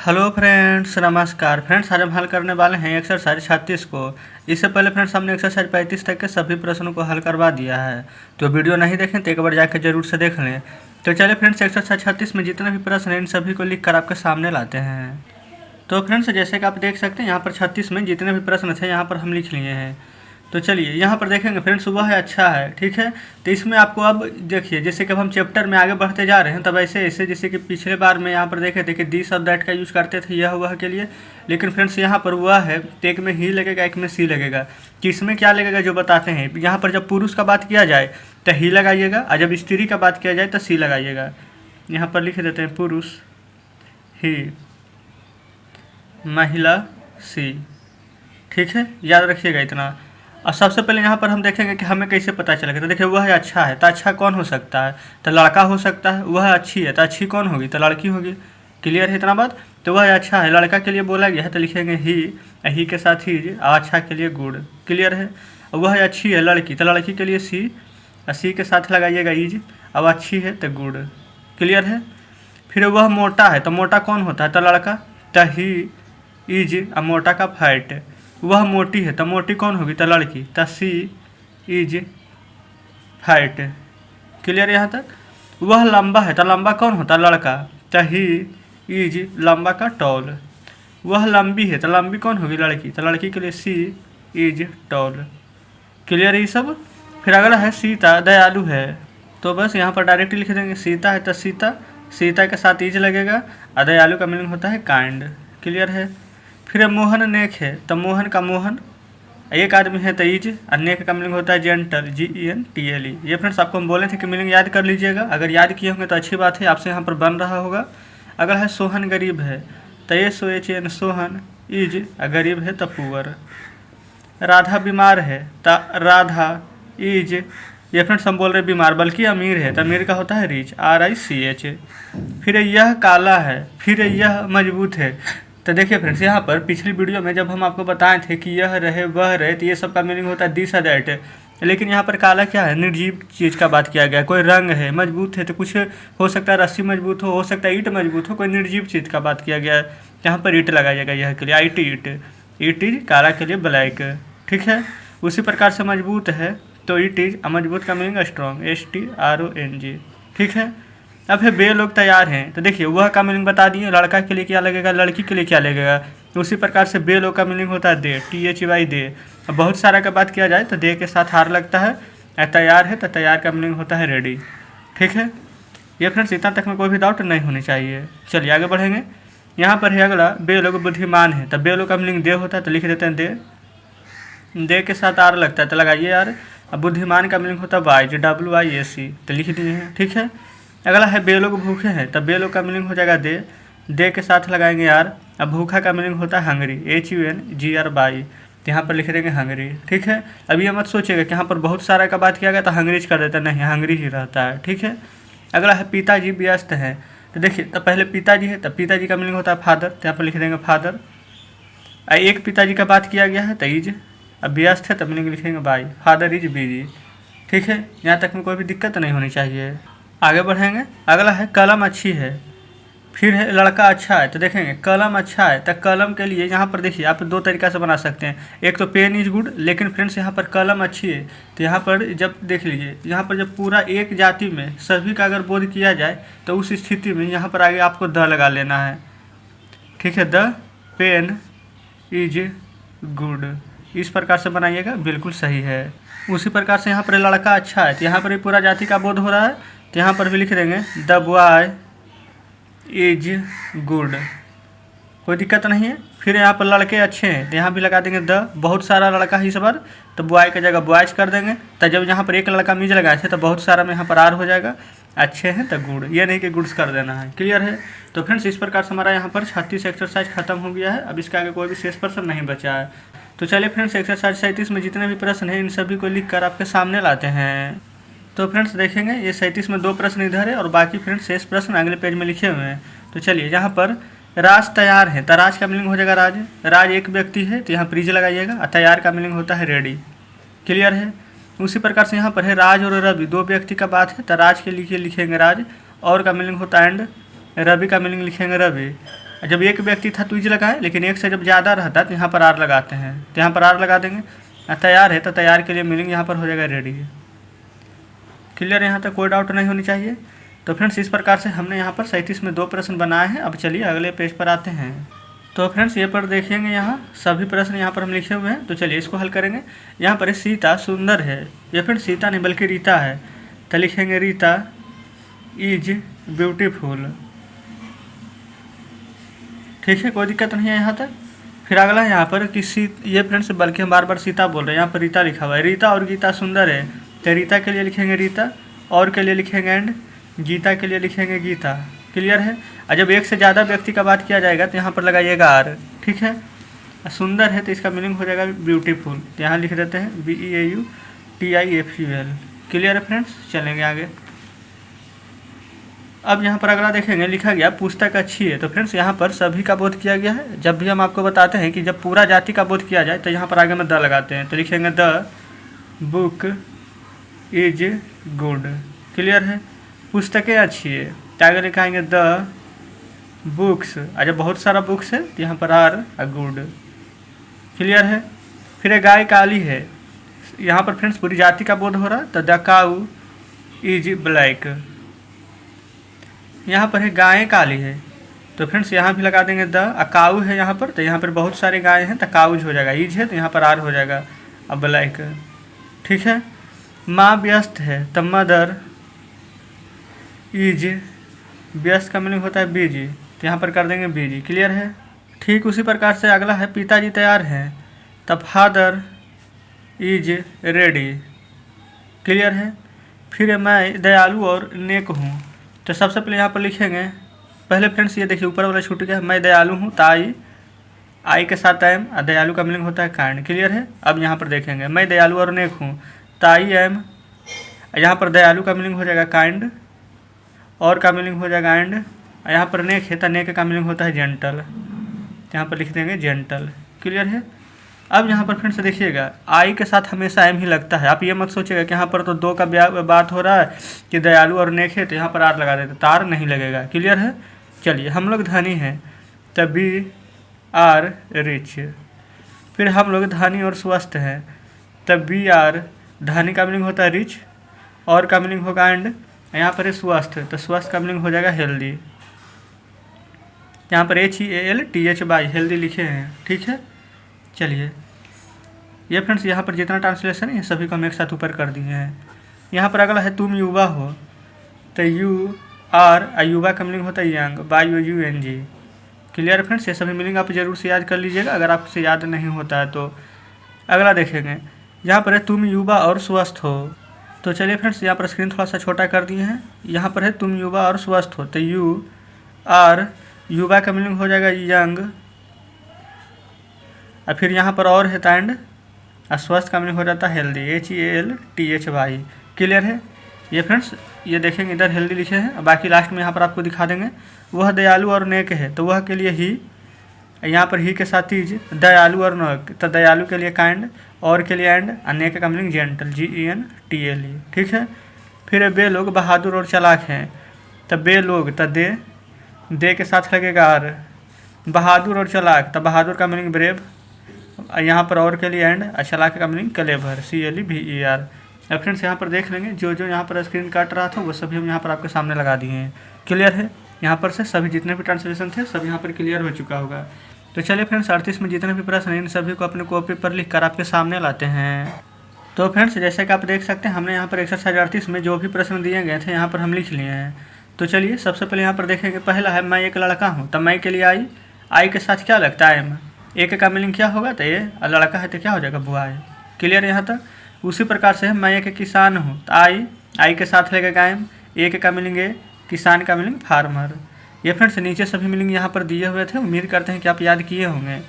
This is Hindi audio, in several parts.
हेलो फ्रेंड्स, नमस्कार फ्रेंड्स। आज हम हल करने वाले हैं एक्सरसाइज 36 को। इससे पहले फ्रेंड्स हमने एक्सरसाइज 35 तक के सभी प्रश्नों को हल करवा दिया है, तो वीडियो नहीं देखें तो एक बार जाकर जरूर से देख लें। तो चलिए फ्रेंड्स, एक्सरसाइज 36 में जितने भी प्रश्न हैं इन सभी को लिख कर आपके सामने लाते हैं। तो फ्रेंड्स, जैसे कि आप देख सकते हैं यहाँ पर 36 में जितने भी प्रश्न थे यहाँ पर हम लिख लिए हैं। तो चलिए यहाँ पर देखेंगे फ्रेंड्स, वह है अच्छा है, ठीक है। तो इसमें आपको अब देखिए, जैसे कि अब हम चैप्टर में आगे बढ़ते जा रहे हैं तब ऐसे ऐसे जैसे कि पिछले बार में यहाँ पर देखे थे कि दिस और दैट का यूज़ करते थे यह वह के लिए, लेकिन फ्रेंड्स यहाँ पर वह है तो एक में ही लगेगा एक में सी लगेगा। कि इसमें क्या लगेगा जो बताते हैं, यहाँ पर जब पुरुष का बात किया जाए तो ही लगाइएगा और जब स्त्री का बात किया जाए तो सी लगाइएगा। यहाँ पर लिख देते हैं पुरुष ही, महिला सी, ठीक है, याद रखिएगा इतना। और सबसे पहले यहाँ पर हम देखेंगे कि हमें कैसे पता चलेगा। तो देखिए, वह है अच्छा है तो अच्छा कौन हो सकता है, तो लड़का हो सकता है। वह अच्छी है तो अच्छी कौन होगी, तो लड़की होगी। क्लियर है इतना बात। तो वह अच्छा है लड़का के लिए बोला गया है तो लिखेंगे ही के साथ ही, और अच्छा के लिए गुड। क्लियर है। वह अच्छी है लड़की तो लड़की के लिए सी, और सी के साथ लगाइएगा इज, अब अच्छी है तो गुड। क्लियर है। फिर वह मोटा है तो मोटा कौन होता है, तो लड़का, तो ही इज, और मोटा का फैट। वह मोटी है तो मोटी कौन होगी, तो लड़की, तो सी इज फैट। क्लियर यहाँ तक। वह लंबा है तो लंबा कौन होता है, लड़का, तो ही इज लंबा का टॉल। वह लंबी है तो लंबी कौन होगी, लड़की, तो लड़की के लिए सी इज टॉल। क्लियर है ये सब। फिर अगला है सीता दयालु है, तो बस यहाँ पर डायरेक्ट लिख देंगे सीता है तो सीता, सीता के साथ इज लगेगा, और दयालु का मीनिंग होता है काइंड। क्लियर है। फिर मोहन नेक है तो मोहन का मोहन, एक आदमी है तो इज, और नेक का मीनिंग होता है जेंटल, GENTLE। ये फ्रेंड्स आपको हम बोले थे कि मीनिंग याद कर लीजिएगा, अगर याद किए होंगे तो अच्छी बात है, आपसे यहाँ पर बन रहा होगा। अगर है सोहन गरीब है तो SOHN सोहन इज, गरीब है तो पुअर। राधा बीमार है तो राधा इज, ये फ्रेंड्स हम बोल रहे बीमार बल्कि अमीर है तो अमीर का होता है रिच, RICH। फिर यह काला है, फिर यह मजबूत है। तो देखिए फ्रेंड्स, यहाँ पर पिछली वीडियो में जब हम आपको बताए थे कि यह रहे वह रहे तो ये सब का मीनिंग होता है दिस और दैट, लेकिन यहाँ पर काला क्या है, निर्जीव चीज़ का बात किया गया। कोई रंग है, मजबूत है तो कुछ हो सकता है रस्सी मजबूत हो सकता है ईंट मजबूत हो, कोई निर्जीव चीज़ का बात किया गया है। यहाँ पर ईंट लगाइएगा यह के लिए, IT ईंट, इट इज काला के लिए ब्लैक, ठीक है। उसी प्रकार से मजबूत है तो इट इज, मजबूत का मीनिंग स्ट्रॉन्ग, STRONG, ठीक है। अब है वे लोग तैयार हैं, तो देखिए वह का मीनिंग बता दिए, लड़का के लिए क्या लगेगा, लड़की के लिए क्या लगेगा। उसी प्रकार से वे लोग का मीनिंग होता है दे, THY दे। अब बहुत सारा का बात किया जाए तो दे के साथ हार लगता है। तैयार है तो तैयार का मीनिंग होता है रेडी, ठीक है। ये फ्रेंड्स इतना तक में कोई भी डाउट नहीं होनी चाहिए। चलिए आगे बढ़ेंगे। यहाँ पर है अगला, बे लोग बुद्धिमान है तो बे लोग का मीनिंग दे होता है तो लिख देते हैं दे, दे के साथ आर लगता है तो लगाइए यार। अब बुद्धिमान का मीनिंग होता है वाइज, WISE, तो लिख दिए हैं, ठीक है। अगला है बे लोग भूखे हैं तो बे लोग का मीनिंग हो जाएगा दे, दे के साथ लगाएंगे यार। अब भूखा का मीनिंग होता है हंगरी, HUNGRY, तो यहाँ पर लिख देंगे हंगरी, ठीक है। अब ये मत सोचिएगा कि यहाँ पर बहुत सारा का बात किया गया तो हंगरीज कर देता, नहीं, हंगरी ही रहता है, ठीक है। अगला है पिताजी व्यस्त है, तो देखिए तो पहले पिताजी है तो पिताजी का मीनिंग होता है फादर, तो यहाँ पर लिख देंगे फादर। एक पिताजी का बात किया गया है तो इज, अब व्यस्त है तो मीनिंग लिखेंगे बाई, फादर इज बिजी, ठीक है। यहाँ तक में कोई भी दिक्कत नहीं होनी चाहिए। आगे बढ़ेंगे। अगला है कलम अच्छी है, फिर है लड़का अच्छा है, तो देखेंगे कलम अच्छा है तो कलम के लिए यहाँ पर देखिए आप दो तरीका से बना सकते हैं। एक तो पेन इज गुड, लेकिन फ्रेंड्स यहाँ पर कलम अच्छी है तो यहाँ पर जब देख लीजिए, यहाँ पर जब पूरा एक जाति में सभी का अगर बोध किया जाए तो उस स्थिति में यहाँ पर आगे आपको द लगा लेना है, ठीक है। द पेन इज गुड, इस प्रकार से बनाइएगा, बिल्कुल सही है। उसी प्रकार से यहाँ पर लड़का अच्छा है तो यहाँ पर भी पूरा जाति का बोध हो रहा है तो यहाँ पर भी लिख देंगे द बॉय इज गुड, कोई दिक्कत नहीं है। फिर यहाँ पर लड़के अच्छे हैं तो यहाँ भी लगा देंगे द, बहुत सारा लड़का है इस बार तो बॉय की जगह बॉयज कर देंगे। तो जब यहाँ पर एक लड़का मीज लगाए थे तो बहुत सारा में यहाँ पर आर हो जाएगा, अच्छे हैं तो गुड, ये नहीं कि गुड्स कर देना है। क्लियर है। तो फ्रेंड्स इस प्रकार से हमारा यहाँ पर 36 एक्सरसाइज खत्म हो गया है। अब इसके आगे कोई भी शेष प्रश्न नहीं बचा है। तो चलिए फ्रेंड्स, एक्सरसाइज 37 में जितने भी प्रश्न हैं इन सभी को लिख कर आपके सामने लाते हैं। तो फ्रेंड्स देखेंगे ये 37 में 2 प्रश्न इधर है और बाकी फ्रेंड्स शेष प्रश्न अगले पेज में लिखे हुए हैं। तो चलिए, यहाँ पर राज तैयार है तो राज का मीनिंग हो जाएगा राज, राज एक व्यक्ति है तो यहाँ प्रीज लगाइएगा, और तैयार का मीनिंग होता है रेडी। क्लियर है। उसी प्रकार से यहाँ पर है राज और रवि, 2 व्यक्ति का बात है तो राज के लिए लिखेंगे राज, और का मीनिंग होता है एंड, रवि का मीनिंग लिखेंगे रवि। जब एक व्यक्ति था तो इज लगाए, लेकिन एक से जब ज़्यादा रहता है तो यहाँ पर आर लगाते हैं, तो यहाँ पर आर लगा देंगे। तैयार है तो तैयार के लिए मीनिंग यहाँ पर हो जाएगा रेडी। क्लियर, यहाँ तक कोई डाउट नहीं होनी चाहिए। तो फ्रेंड्स इस प्रकार से हमने यहाँ पर 37 में 2 प्रश्न बनाए हैं। अब चलिए अगले पेज पर आते हैं। तो फ्रेंड्स ये पर देखेंगे यहाँ सभी प्रश्न यहाँ पर हम लिखे हुए हैं, तो चलिए इसको हल करेंगे। यहाँ पर सीता सुंदर है, ये फ्रेंड्स सीता नहीं बल्कि रीता है, तो लिखेंगे रीता इज ब्यूटीफुल। ठीक है, कोई दिक्कत नहीं है यहाँ तक। फिर अगला है यहाँ पर कि ये फ्रेंड्स बल्कि हम बार बार सीता बोल रहे हैं, यहाँ पर रीता लिखा हुआ है। रीता और गीता सुंदर है, तो रीता के लिए लिखेंगे रीता, और के लिए लिखेंगे एंड, गीता के लिए लिखेंगे गीता। क्लियर है। और जब एक से ज़्यादा व्यक्ति का बात किया जाएगा तो यहाँ पर लगाइएगा आर। ठीक है, सुंदर है तो इसका मीनिंग हो जाएगा ब्यूटीफुल, तो यहाँ लिख देते हैं BEAUTIFUL। क्लियर है फ्रेंड्स, चलेंगे आगे। अब यहाँ पर अगला देखेंगे, लिखा गया पुस्तक अच्छी है। तो फ्रेंड्स यहाँ पर सभी का बोध किया गया है। जब भी हम आपको बताते हैं कि जब पूरा जाति का बोध किया जाए तो यहाँ पर आगे में द लगाते हैं, तो लिखेंगे the book is good. Clear है, पुस्तकें अच्छी है, तो आगे लिखाएंगे द बुक्स। जब बहुत सारा बुक्स है तो यहाँ पर आर गुड। क्लियर है। फिर गाय काली है, यहाँ पर फ्रेंड्स पूरी जाति का बोध हो रहा है, तो द काऊ इज ब्लैक। यहाँ पर है गायें काली है, तो फ्रेंड्स यहाँ भी लगा देंगे द। काऊ है यहाँ पर, तो यहाँ पर बहुत सारे गाय हैं तो काउज हो जाएगा। ईज है तो यहाँ पर आर हो जाएगा, अब ब्लैक। ठीक है। माँ व्यस्त है, तो मदर इज, व्यस्त का मीनिंग होता है बिजी, तो यहाँ पर कर देंगे बिजी। क्लियर है। ठीक उसी प्रकार से अगला है पिताजी तैयार हैं, तब फादर इज रेडी। क्लियर है। फिर मैं दयालु और नेक हूँ, तो सबसे पहले यहाँ पर लिखेंगे, पहले फ्रेंड्स ये देखिए ऊपर वाला छूट गया, मैं दयालु हूँ, ताई आई के साथ एम, दयालु का मीनिंग होता है काइंड। क्लियर है। अब यहाँ पर देखेंगे, मैं दयालु और नेक हूँ, ताई एम, यहाँ पर दयालु का मीनिंग हो जाएगा काइंड, और का मीनिंग हो जाएगा एंड, यहाँ पर नेक है तो नेक का मीनिंग होता है जेंटल, यहाँ पर लिख देंगे जेंटल। क्लियर है। अब यहाँ पर फ्रेंड्स देखिएगा, आई के साथ हमेशा एम ही लगता है। आप ये मत सोचिएगा कि यहाँ पर तो दो का बात हो रहा है कि दयालु और नेक है तो यहाँ पर आर लगा देते, तार नहीं लगेगा। क्लियर है। चलिए, हम लोग धनी हैं, तब बी आर रिच। फिर हम लोग धनी और स्वस्थ हैं, तब बी आर, धनी का मीनिंग होता है रिच, और का मीनिंग होगा एंड, यहाँ पर है स्वस्थ, तो स्वस्थ का मीनिंग हो जाएगा हेल्दी। यहाँ पर HEALTHY हेल्दी लिखे हैं। ठीक है। चलिए, ये फ्रेंड्स यहाँ पर जितना ट्रांसलेशन है ये सभी को हम एक साथ ऊपर कर दिए हैं। यहाँ पर अगला है तुम युवा हो, तो यू आर, युवा का मीनिंग होता है यंग, YOUNG। क्लियर फ्रेंड्स, ये सभी मीनिंग आप जरूर से याद कर लीजिएगा अगर आपसे याद नहीं होता है तो। अगला देखेंगे, यहाँ पर है तुम युवा और स्वस्थ हो, तो चलिए फ्रेंड्स यहाँ पर स्क्रीन थोड़ा सा छोटा कर दिए हैं। यहाँ पर है तुम युवा और स्वस्थ हो, तो यू आर, युवा का मीनिंग हो जाएगा यंग, और फिर यहाँ पर और है एंड, स्वस्थ का मीनिंग हो जाता है हेल्दी, HEALTHY। क्लियर है। ये फ्रेंड्स ये देखेंगे इधर हेल्दी लिखे हैं, बाकी लास्ट में यहाँ पर आपको दिखा देंगे। वह दयालु और नेक है, तो वह के लिए ही, यहाँ पर ही के साथ ही दयालु और नेक, तो दयालु के लिए काइंड, और के लिए एंड, नेक का मीनिंग जेंटल, GENTLE। ठीक है। फिर बे लोग बहादुर और चालाक हैं, तो बे लोग, तो दे के साथ लगेगा आर, बहादुर और चालाक, तो बहादुर का मीनिंग ब्रेव, यहाँ पर और के लिए एंड, चालाक का मीनिंग क्लेवर, CLEVER। अब फ्रेंड्स यहाँ पर देख लेंगे, जो जो यहाँ पर स्क्रीन काट रहा था वो सभी हम यहाँ पर आपके सामने लगा दिए हैं। क्लियर है। यहाँ पर से सभी जितने भी ट्रांसलेशन थे सब यहाँ पर क्लियर हो चुका होगा। तो चलिए फ्रेंड्स 38 में जितने भी प्रश्न हैं इन सभी को अपने कॉपी पर लिख कर आपके सामने लाते हैं। तो फ्रेंड्स जैसे कि आप देख सकते हैं, हमने यहाँ पर एक्सरसाइज 38 में जो भी प्रश्न दिए गए थे यहाँ पर हम लिख लिए हैं। तो चलिए सबसे पहले यहाँ पर देखेंगे, पहला है मैं एक लड़का हूँ, तब मैं के लिए आई के साथ क्या लगता है एम, एक का मीनिंग क्या होगा, तो ये लड़का है तो क्या हो जाएगा बॉय। क्लियर यहाँ तक। उसी प्रकार से मैं एक किसान हूँ, तो आई के साथ लगेगा एम, एक का मीनिंग है, किसान का मीनिंग फार्मर। ये फ्रेंड्स नीचे सभी मीनिंग यहाँ पर दिए हुए थे, उम्मीद करते हैं कि आप याद किए होंगे।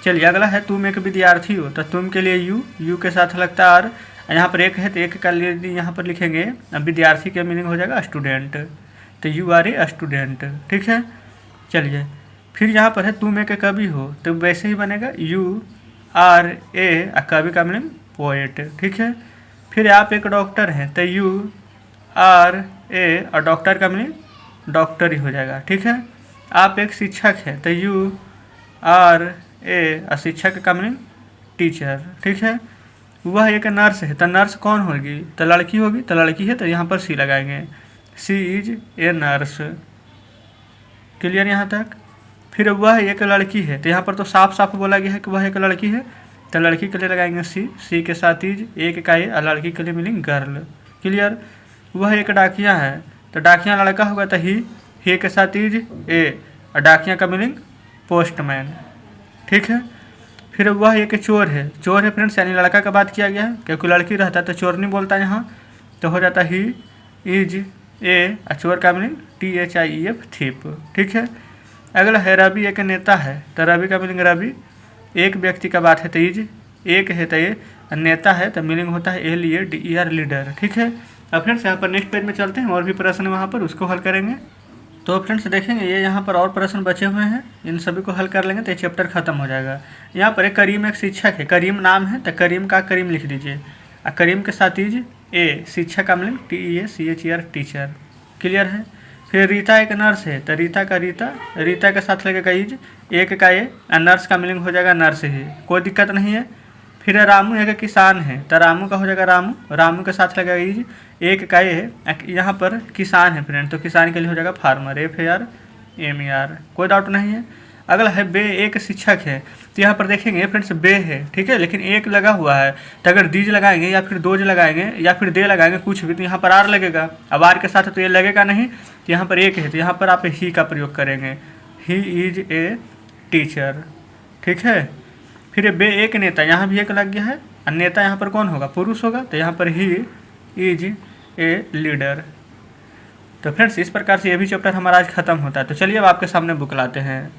चलिए अगला है तुम एक विद्यार्थी हो, तो तुम के लिए यू के साथ लगता है आर, यहाँ पर एक है तो एक का लिए यहाँ पर लिखेंगे, विद्यार्थी का मीनिंग हो जाएगा स्टूडेंट, तो यू आर ए स्टूडेंट। ठीक है। चलिए फिर यहाँ पर है तुम एक कवि हो, तो वैसे ही बनेगा URA, कवि का मीनिंग पोएट। ठीक है। फिर आप एक डॉक्टर हैं, तो URA, और डॉक्टर का मीनिंग डॉक्टर ही हो जाएगा। ठीक है। आप एक शिक्षक हैं तो यू आर ए शिक्षक का मीनिंग टीचर, ठीक है। वह एक नर्स है तो नर्स कौन होगी, तो लड़की होगी, तो लड़की है तो यहाँ पर सी लगाएंगे, सी इज ए नर्स। क्लियर यहाँ तक। फिर वह एक लड़की है तो यहाँ पर तो साफ साफ बोला गया है कि वह एक लड़की है, तो लड़की के लिए लगाएंगे सी, सी के साथ इज, एक का ए और लड़की के लिए मीनिंग गर्ल। क्लियर। वह एक डाकिया है तो डाकिया लड़का होगा तो ही के साथ इज ए और डाकिया का मीनिंग पोस्टमैन, ठीक है। फिर वह एक चोर है, चोर है फ्रेंड्स यानी लड़का का बात किया गया है, क्योंकि लड़की रहता है तो चोर नहीं बोलता यहाँ, तो हो जाता ही इज ए और चोर का मीनिंग THIEF थीप, ठीक है। अगला है रवि एक नेता है तो रवि का मीनिंग रवि, एक व्यक्ति का बात है तो इज, एक है तो ये, नेता है तो मीनिंग होता है LEADER लीडर, ठीक है। अब फ्रेंड्स यहाँ पर नेक्स्ट पेज में चलते हैं, और भी प्रश्न है वहाँ पर, उसको हल करेंगे। तो फ्रेंड्स देखेंगे ये यहाँ पर और प्रश्न बचे हुए हैं, इन सभी को हल कर लेंगे तो ये चैप्टर खत्म हो जाएगा। यहाँ पर एक करीम एक शिक्षक है, करीम नाम है तो करीम का करीम लिख दीजिए, और करीम के साथ इज ए, शिक्षक का मीनिंग TEACHER टीचर। क्लियर है। फिर रीता एक नर्स है तो रीता का रीता, रीता के साथ लगेगा इज, एक का ए, और नर्स का मीनिंग हो जाएगा नर्स ही, कोई दिक्कत नहीं है। फिर रामू एक किसान है तो रामू का हो जाएगा रामू, रामू के साथ लगेगा इज, एक का ए है, यहाँ पर किसान है फ्रेंड तो किसान के लिए हो जाएगा फार्मर, FARMER, कोई डाउट नहीं है। अगला है बे एक शिक्षक है तो यहाँ पर देखेंगे फ्रेंड्स बे है, ठीक है, लेकिन एक लगा हुआ है तो अगर दीज लगाएंगे या फिर दोज लगाएंगे या फिर दे लगाएंगे कुछ भी तो यहाँ पर आर लगेगा, अब आर के साथ तो ये लगेगा नहीं, तो यहाँ पर एक है तो यहाँ पर आप ही का प्रयोग करेंगे, ही इज ए टीचर, ठीक है। फिर बे एक नेता, यहाँ भी एक लग गया है, और नेता यहाँ पर कौन होगा, पुरुष होगा, तो यहाँ पर ही इज ए लीडर। तो फ्रेंड्स इस प्रकार से ये भी चैप्टर हमारा आज खत्म होता है। तो चलिए अब आपके सामने बुक लाते हैं।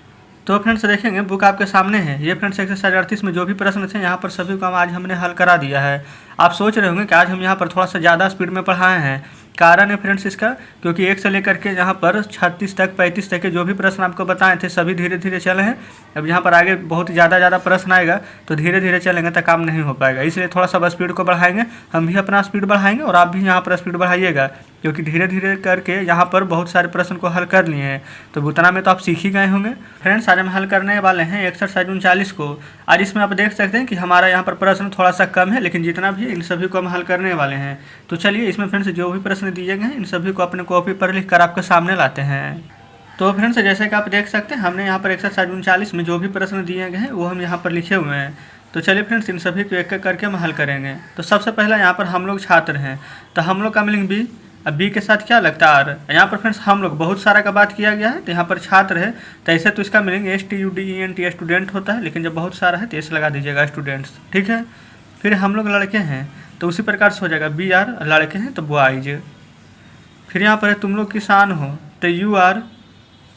तो फ्रेंड्स देखेंगे बुक आपके सामने है, ये फ्रेंड्स एक्सरसाइज 38 में जो भी प्रश्न थे यहाँ पर सभी को आज हमने हल करा दिया है। आप सोच रहे होंगे कि आज हम यहाँ पर थोड़ा सा ज़्यादा स्पीड में पढ़ाए हैं, कारण है फ्रेंड्स इसका, क्योंकि 1 से लेकर के यहाँ पर 36 तक 35 तक के जो भी प्रश्न आपको बताए थे सभी धीरे धीरे चले हैं। अब यहाँ पर आगे बहुत ज़्यादा प्रश्न आएगा तो धीरे धीरे चलेंगे तो काम नहीं हो पाएगा, इसलिए थोड़ा सा स्पीड को बढ़ाएंगे, हम भी अपना स्पीड बढ़ाएंगे और आप भी यहाँ पर स्पीड बढ़ाइएगा, क्योंकि धीरे धीरे करके यहाँ पर बहुत सारे प्रश्न को हल कर लिए हैं। तो उतना में तो आप सीख ही गए होंगे। फ्रेंड्स आज हम हल करने वाले हैं एक्सरसाइज 39 को। आज इसमें आप देख सकते हैं कि हमारा यहाँ पर प्रश्न थोड़ा सा कम है, लेकिन जितना भी इन सभी को हम हल करने वाले हैं। तो चलिए इसमें फ्रेंड्स जो भी प्रश्न दिए गए हैं इन सभी को अपने कॉपी पर लिख कर आपके सामने लाते हैं। तो फ्रेंड्स जैसे कि आप देख सकते हैं हमने यहाँ पर एक्सरसाइज 39 में जो भी प्रश्न दिए गए हैं वो हम यहाँ पर लिखे हुए हैं। तो चलिए फ्रेंड्स इन सभी को एक एक करके हम हल करेंगे। तो सबसे पहला यहाँ पर हम लोग छात्र हैं तो हम लोग का मीनिंग बी, अब बी के साथ क्या लगता है आर। यहाँ पर फ्रेंड्स हम लोग बहुत सारा का बात किया गया है, तो यहाँ पर छात्र है तो ऐसे तो इसका मीनिंग STUDENT स्टूडेंट होता है, लेकिन जब बहुत सारा है तो ऐसे लगा दीजिएगा स्टूडेंट्स, ठीक है। फिर हम लोग लड़के हैं तो उसी प्रकार से हो जाएगा BR, लड़के हैं तो बॉयज। फिर यहाँ पर है तुम लोग किसान हो तो UR,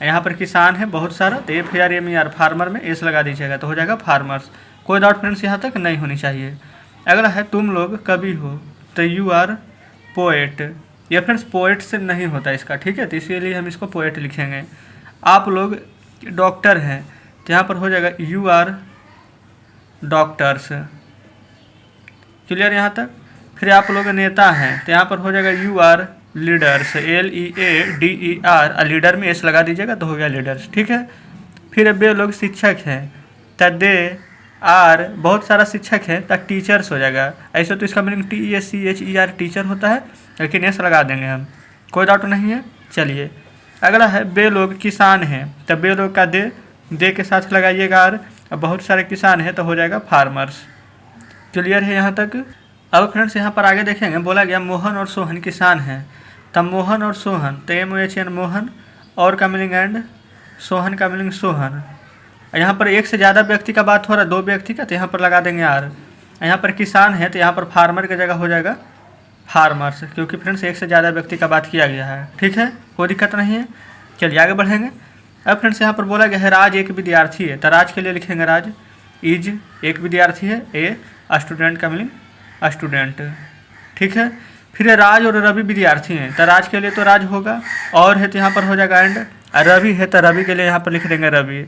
यहाँ पर किसान है बहुत सारा तो FARMER, फार्मर में एस लगा दीजिएगा तो हो जाएगा फार्मर्स। कोई डाउट फ्रेंड्स यहाँ तक नहीं होनी चाहिए। अगला है तुम लोग कवि हो तो UR पोएट, ये फ्रेंड्स पोएट से नहीं होता इसका, ठीक है, तो इसीलिए हम इसको पोएट लिखेंगे। आप लोग डॉक्टर हैं तो यहाँ पर हो जाएगा UR डॉक्टर्स। क्लियर यहाँ तक। फिर आप लोग नेता हैं तो यहाँ पर हो जाएगा UR लीडर्स, LEADER, लीडर में एस लगा दीजिएगा तो हो गया लीडर्स, ठीक है। फिर वे लोग शिक्षक हैं तो दे आर, बहुत सारा शिक्षक है तो टीचर्स हो जाएगा, ऐसे तो इसका मीनिंग TECHER टीचर होता है, लेकिन एस लगा देंगे हम, कोई डाउट नहीं है। चलिए अगला है बे लोग किसान हैं तो बे लोग का दे के साथ लगाइएगा आर, अब बहुत सारे किसान हैं तो हो जाएगा फार्मर्स। क्लियर है यहाँ तक। अब फ्रेंड्स यहाँ पर आगे देखेंगे बोला गया मोहन और सोहन किसान हैं, तब मोहन और सोहन तो MOHN मोहन, और का मीनिंग एंड, सोहन का मीनिंग सोहन। यहाँ पर एक से ज़्यादा व्यक्ति का बात हो रहा है, दो व्यक्ति का, तो यहाँ पर लगा देंगे आर। यहाँ पर किसान है तो यहाँ पर फार्मर की जगह हो जाएगा फार्मर्स, क्योंकि फ्रेंड्स एक से ज़्यादा व्यक्ति का बात किया गया है, ठीक है, कोई दिक्कत नहीं है। चलिए आगे बढ़ेंगे। अब फ्रेंड्स यहाँ पर बोला गया है राज एक विद्यार्थी है तो राज के लिए लिखेंगे राज इज, एक विद्यार्थी है, ए स्टूडेंट का मीनिंग स्टूडेंट, ठीक है। फिर राज और रवि विद्यार्थी हैं तो राज के लिए तो राज होगा, और है तो यहाँ पर हो जाएगा एंड, रवि है तो रवि के लिए यहाँ पर लिख देंगे रवि।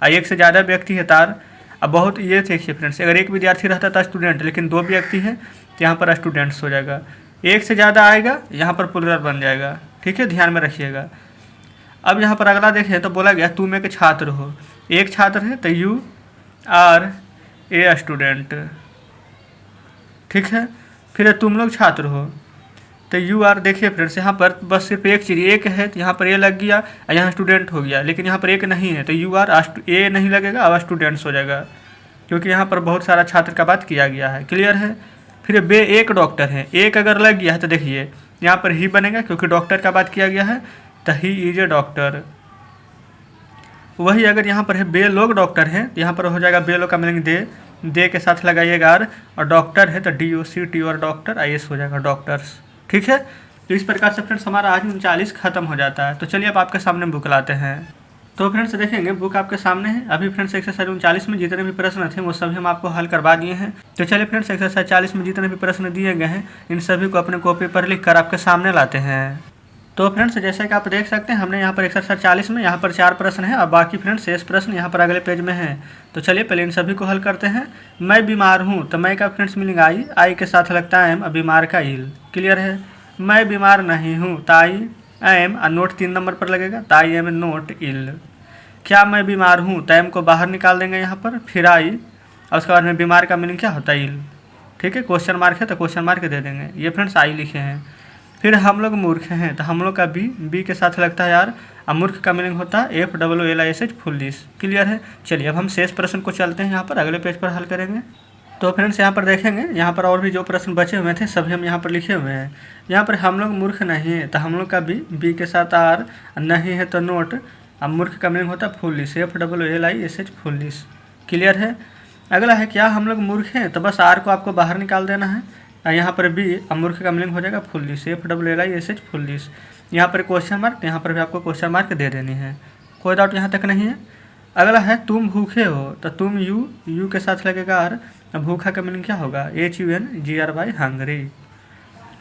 एक से ज़्यादा व्यक्ति है तार, अब बहुत ये देखिए फ्रेंड्स, अगर एक विद्यार्थी रहता था स्टूडेंट, लेकिन दो व्यक्ति है तो यहाँ पर स्टूडेंट्स हो जाएगा। एक से ज़्यादा आएगा यहाँ पर प्लुरल बन जाएगा, ठीक है, ध्यान में रखिएगा। अब यहाँ पर अगला देखें तो बोला गया तुम एक छात्र हो, एक छात्र है तो यू आर ए स्टूडेंट, ठीक है। फिर तुम लोग छात्र हो तो यू आर, देखिए फ्रेंड्स यहाँ पर बस सिर्फ एक चीज़, एक है तो यहाँ पर ए लग गया और यहाँ स्टूडेंट हो गया, लेकिन यहाँ पर एक नहीं है तो यू आर ए नहीं लगेगा और स्टूडेंट्स हो जाएगा, क्योंकि यहाँ पर बहुत सारा छात्र का बात किया गया है। क्लियर है। फिर बे एक डॉक्टर है, एक अगर लग गया है तो देखिए यहाँ पर ही बनेगा, क्योंकि डॉक्टर का बात किया गया है तो ही इज ए डॉक्टर। वही अगर यहाँ पर है बे लोग डॉक्टर हैं तो यहाँ पर हो जाएगा बे लोग का मीनिंग दे के साथ लगाइएगा आर, और डॉक्टर है तो DOCT और डॉक्टर IS हो जाएगा डॉक्टर्स, ठीक है। तो इस प्रकार से फ्रेंड्स हमारा आज 39 खत्म हो जाता है। तो चलिए अब आपके सामने बुक लाते हैं। तो फ्रेंड्स देखेंगे बुक आपके सामने है। अभी फ्रेंड्स एक्सरसाइज 39 में जितने भी प्रश्न थे वो सभी हम आपको हल करवा दिए हैं। तो चलिए फ्रेंड्स एक्सरसाइज 40 में जितने भी प्रश्न दिए गए हैं इन सभी को अपने कॉपी पर लिख कर आपके सामने लाते हैं। तो फ्रेंड्स जैसे कि आप देख सकते हैं हमने यहाँ पर एक्सरसाइज 40 में यहाँ पर 4 प्रश्न है और बाकी फ्रेंड्स शेष प्रश्न यहाँ पर अगले पेज में है। तो चलिए पहले इन सभी को हल करते हैं। मैं बीमार हूँ तो मैं का फ्रेंड्स मीनिंग आई के साथ लगता है एम, बीमार का इल। क्लियर है। मैं बीमार नहीं हूँ तो आई एम, और नोट 3 नंबर पर लगेगा तो आई एम नोट इल। क्या मैं बीमार हूँ तो एम को बाहर निकाल देंगे यहाँ पर, फिर आई और उसके बाद में बीमार का मीनिंग क्या होता है इल, ठीक है। क्वेश्चन मार्क है तो क्वेश्चन मार्क दे देंगे, ये फ्रेंड्स आई लिखे हैं। फिर हम लोग मूर्ख हैं तो हम लोग का बी के साथ लगता है यार, और मूर्ख का मीनिंग होता है FLLISH फुल्लिश। क्लियर है। चलिए अब हम शेष प्रश्न को चलते हैं, यहाँ पर अगले पेज पर हल करेंगे। तो फ्रेंड्स यहाँ पर देखेंगे यहाँ पर और भी जो प्रश्न बचे हुए थे सभी हम यहाँ पर लिखे हुए हैं। यहाँ पर हम लोग मूर्ख नहीं है तो हम लोग का बी के साथ आर, नहीं है तो नोट, अब मूर्ख का मीनिंग होता है फुल्लिश, FLLISH फुल्लिश। क्लियर है। अगला है क्या हम लोग मूर्ख हैं तो बस आर को आपको बाहर निकाल देना है, यहाँ पर बी मूर्ख का मीनिंग हो जाएगा फुल्लिश, FLLISH फुल्लिश। यहाँ पर क्वेश्चन मार्क, यहाँ पर भी आपको क्वेश्चन मार्क दे देनी है, कोई डाउट यहाँ तक नहीं है। अगला है तुम भूखे हो तो तुम यू के साथ लगेगा आर, भूखा का मीनिंग क्या होगा HUNGRY हंगरी।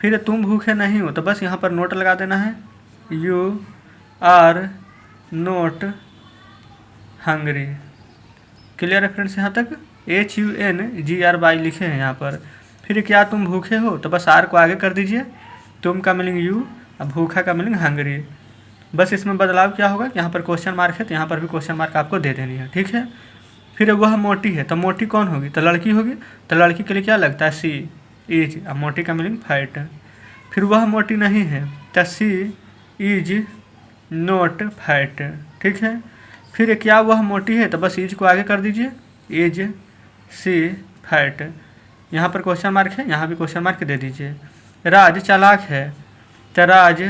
फिर तुम भूखे नहीं हो तो बस यहाँ पर नोट लगा देना है, you are not hungry. Clear है फ्रेंड्स यहाँ तक, HUNGRY लिखे हैं यहाँ पर। फिर क्या तुम भूखे हो तो बस आर को आगे कर दीजिए, तुम का मीनिंग यू, भूखा का मीनिंग हंगरी। बस इसमें बदलाव क्या होगा कि यहाँ पर क्वेश्चन मार्क है तो यहाँ पर भी क्वेश्चन मार्क आपको दे देनी है, ठीक है। फिर वह मोटी है तो मोटी कौन होगी तो लड़की होगी, तो लड़की के लिए क्या लगता है सी इज, अब मोटी का मीनिंग फैट। फिर वह मोटी नहीं है तो सी इज नोट फैट, ठीक है। फिर क्या वह मोटी है तो बस इज को आगे कर दीजिए, इज सी फैट। यहाँ पर क्वेश्चन मार्क है, यहाँ भी क्वेश्चन मार्क दे दीजिए। राज चालाक है तो राज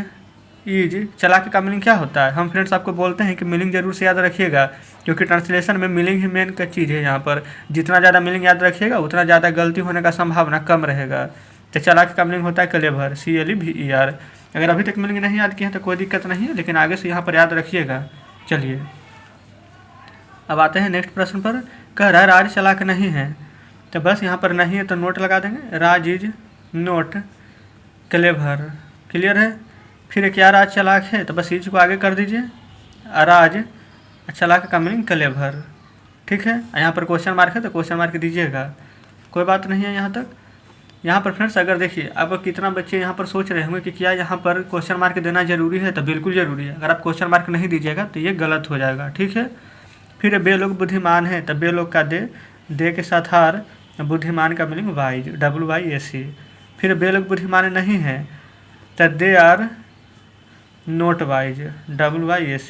इज, चालाक का मीनिंग क्या होता है, हम फ्रेंड्स आपको बोलते हैं कि मीनिंग जरूर से याद रखिएगा, क्योंकि ट्रांसलेशन में मीनिंग ही मेन का चीज़ है। यहाँ पर जितना ज़्यादा मीनिंग याद रखिएगा उतना ज़्यादा गलती होने का संभावना कम रहेगा। तो चालाक का मीनिंग होता है क्लेवर, CLEVER। अगर अभी तक मीनिंग नहीं याद किया है तो कोई दिक्कत नहीं है, लेकिन आगे से यहाँ पर याद रखिएगा। चलिए अब आते हैं नेक्स्ट प्रश्न पर। कह रहा है राज चालाक नहीं है तो बस यहाँ पर नहीं है तो नोट लगा देंगे, राज इज नोट क्लेवर। क्लियर है। फिर क्या राज चालाक है तो बस इज को आगे कर दीजिए, राज चालाक का मीनिंग क्लेवर, ठीक है। यहाँ पर क्वेश्चन मार्क है तो क्वेश्चन मार्क दीजिएगा, कोई बात नहीं है यहाँ तक। यहाँ पर फ्रेंड्स अगर देखिए अब कितना बच्चे यहाँ पर सोच रहे होंगे कि क्या यहाँ पर क्वेश्चन मार्क देना जरूरी है, तो बिल्कुल ज़रूरी है। अगर आप क्वेश्चन मार्क नहीं दीजिएगा तो ये गलत हो जाएगा, ठीक है। फिर बे लोग बुद्धिमान है तो बे लोग का दे के साथ हार, बुद्धिमान का मीनिंग वाइज, WYAC। फिर बे लोग बुद्धिमान नहीं है तो they are not wise, WYAC,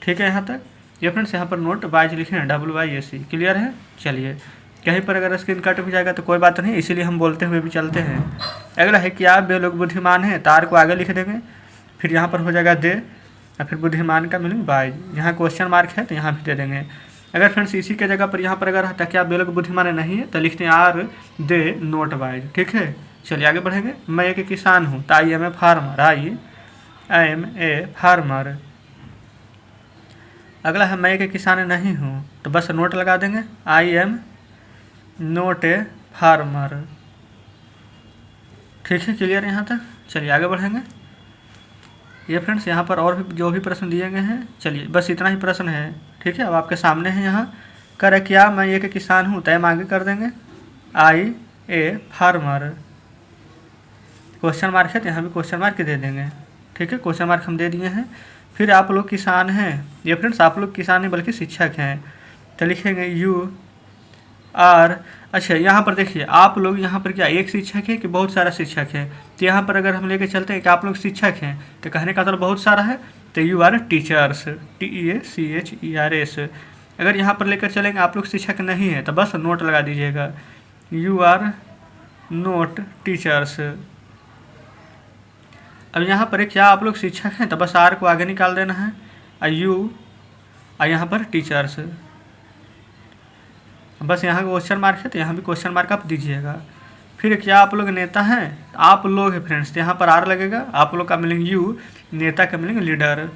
ठीक है। यहाँ तक ये फ्रेंड्स यहाँ पर नोट वाइज लिखे हैं, WYAC। क्लियर है। चलिए कहीं पर अगर स्क्रीन कट भी जाएगा तो कोई बात नहीं, इसीलिए हम बोलते हुए भी चलते हैं। अगला है कि आप बे लोग बुद्धिमान हैं, तार को आगे लिख देंगे, फिर यहाँ पर हो जाएगा दे, और फिर बुद्धिमान का मीनिंग वाइज। यहाँ क्वेश्चन मार्क है तो यहाँ भी दे देंगे। अगर फ्रेंड्स इसी के जगह पर यहाँ पर अगर हटा क्या बे लोग बुद्धिमान नहीं है तो लिखते हैं आर दे नोट वाइज, ठीक है। चलिए आगे बढ़ेंगे। मैं एक किसान हूँ तो I am a farmer, I am a farmer. अगला है मैं एक किसान नहीं हूँ तो बस नोट लगा देंगे, I am note a farmer, ठीक है। क्लियर यहाँ तक। चलिए आगे बढ़ेंगे। ये फ्रेंड्स यहाँ पर और भी जो भी प्रश्न दिए गए हैं, चलिए बस इतना ही प्रश्न है, ठीक है। अब आपके सामने है यहाँ कर क्या मैं एक किसान हूँ तो हम आगे कर देंगे, आई ए फार्मर। क्वेश्चन मार्क है तो यहाँ भी क्वेश्चन मार्क दे देंगे, ठीक है। क्वेश्चन मार्क हम दे दिए हैं। फिर आप लोग किसान हैं, ये फ्रेंड्स आप लोग किसान नहीं बल्कि शिक्षक हैं, तो लिखेंगे यू आर। अच्छा यहाँ पर देखिए आप लोग यहाँ पर क्या एक शिक्षक है कि बहुत सारा शिक्षक है, तो यहाँ पर अगर हम लेके चलते हैं कि आप लोग शिक्षक हैं तो कहने का मतलब बहुत सारा है, तो यू आर टीचर्स, TEACHERS। अगर यहाँ पर लेकर चलेंगे आप लोग शिक्षक नहीं है तो बस नोट लगा दीजिएगा, यू आर नोट टीचर्स। अब यहाँ पर क्या आप लोग शिक्षक हैं तो बस आर को आगे निकाल देना है, यू यहाँ पर टीचर्स, बस यहाँ क्वेश्चन मार्क है तो यहाँ भी क्वेश्चन मार्क आप दीजिएगा। फिर क्या आप लोग नेता हैं, आप लोग है फ्रेंड्स, तो यहाँ पर आर लगेगा, आप लोग का मीनिंग यू, नेता का मीनिंग लीडर।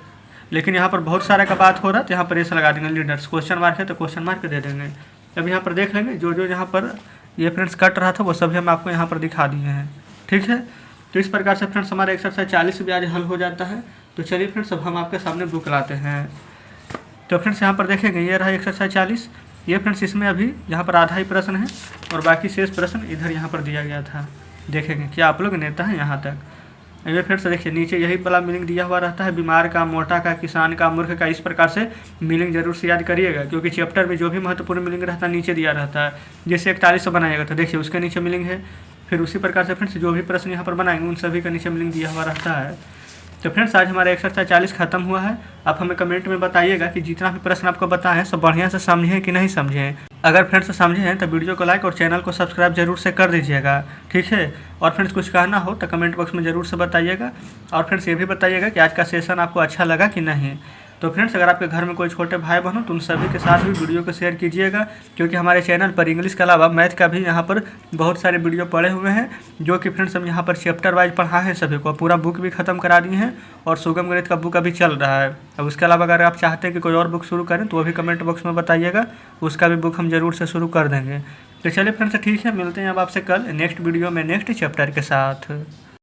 लेकिन यहाँ पर बहुत सारा का बात हो रहा है तो यहाँ पर ऐसा लगा देंगे लीडर्स, क्वेश्चन मार्क है तो क्वेश्चन मार्क दे देंगे। अब यहाँ पर देख लेंगे जो जो यहाँ पर ये फ्रेंड्स कट रहा था वो सभी हम आपको यहाँ पर दिखा दिए हैं, ठीक है। तो इस प्रकार से फ्रेंड्स हमारा एक्सरसाइज 40 भी आज हल हो जाता है। तो चलिए फ्रेंड्स अब हम आपके सामने बुक लाते हैं। तो फ्रेंड्स यहाँ पर देखेंगे ये रहा एक्सरसाइज 40। ये फ्रेंड्स इसमें अभी यहाँ पर आधा ही प्रश्न है और बाकी शेष प्रश्न इधर यहाँ पर दिया गया था। देखेंगे क्या आप लोग नेता हैं यहाँ तक। ये फ्रेंड्स देखिए नीचे यही वाला मीनिंग दिया हुआ रहता है, बीमार का, मोटा का, किसान का, मूर्ख का। इस प्रकार से मीनिंग जरूर से याद करिएगा क्योंकि चैप्टर में जो भी महत्वपूर्ण मीनिंग रहता है नीचे दिया रहता है। जैसे 41 बनाएगा तो देखिए उसके नीचे मीनिंग है। फिर उसी प्रकार से फ्रेंड्स जो भी प्रश्न यहाँ पर बनाएंगे उन सभी का नीचे मीनिंग दिया हुआ रहता है। तो फ्रेंड्स आज हमारा एक्सरसाइज 40 खत्म हुआ है। आप हमें कमेंट में बताइएगा कि जितना भी प्रश्न आपको बताएं सब बढ़िया से समझें कि नहीं समझें। अगर फ्रेंड्स समझे हैं तो वीडियो को लाइक और चैनल को सब्सक्राइब जरूर से कर दीजिएगा, ठीक है। और फ्रेंड्स कुछ कहना हो तो कमेंट बॉक्स में ज़रूर से बताइएगा। और फ्रेंड्स ये भी बताइएगा कि आज का सेशन आपको अच्छा लगा कि नहीं। तो फ्रेंड्स अगर आपके घर में कोई छोटे भाई बहन हो तो उन सभी के साथ भी वीडियो को शेयर कीजिएगा क्योंकि हमारे चैनल पर इंग्लिश के अलावा मैथ का भी यहाँ पर बहुत सारे वीडियो पड़े हुए हैं जो कि फ्रेंड्स हम यहाँ पर चैप्टर वाइज पढ़ा है सभी को। पूरा बुक भी ख़त्म करा दिए हैं और सुगम गणित का बुक अभी चल रहा है। अब उसके अलावा अगर आप चाहते हैं कि कोई और बुक शुरू करें तो वो भी कमेंट बॉक्स में बताइएगा, उसका भी बुक हम ज़रूर से शुरू कर देंगे। तो चलिए फ्रेंड्स ठीक है, मिलते हैं अब आपसे कल नेक्स्ट वीडियो में नेक्स्ट चैप्टर के साथ।